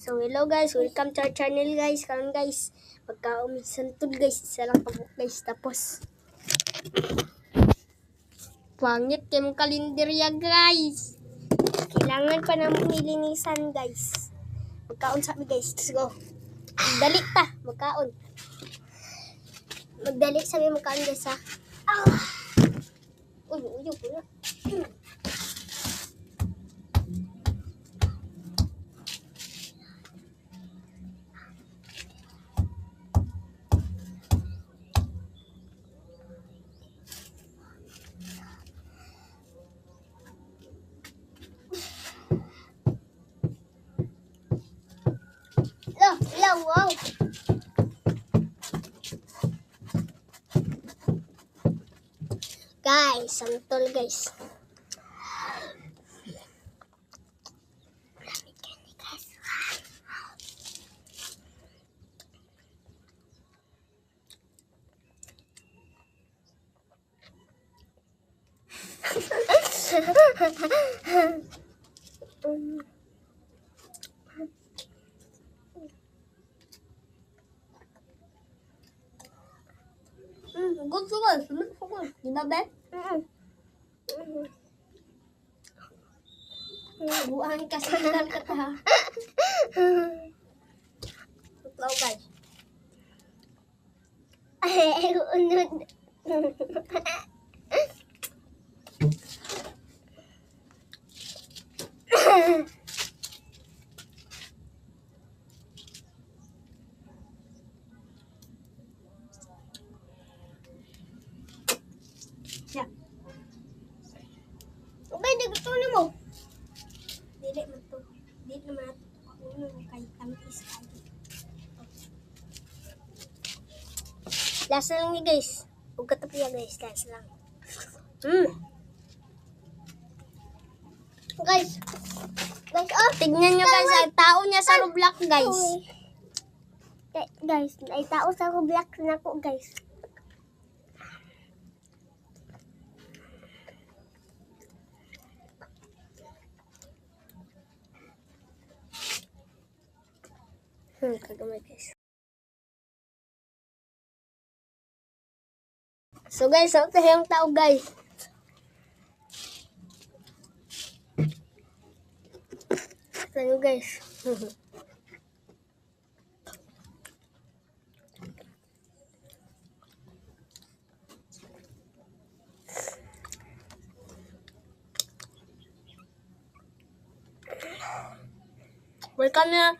So hello guys, welcome to our channel guys. Karon guys, pagka santol guys, isa lang pa guys tapos. Pangit kay mong kalendarya guys. Kailangan pa na nilinisan guys. Magkaon sa guys, let's go. Magdali ta, magkaon. Magdali sabi magkaon guys ha. Uy, na. Wow. Guys, santol guys. Gusto guys, di ba be? Buuhan kasi ngal ka ta. Tuklaw guys. Ay, unod. Ya. Okay, gusto ni mo. Dili man to. Dili naman ako kay tamis kay. Lasa lang ni guys. Huwag katapiya guys, lasa lang. Guys, oh, tignan nyo guys, ay tao niya sa Roblox guys. Guys, ay tao sa Roblox na ko guys. Kagamay guys. So guys, ito yung tao guys. Ito guys. Welcome na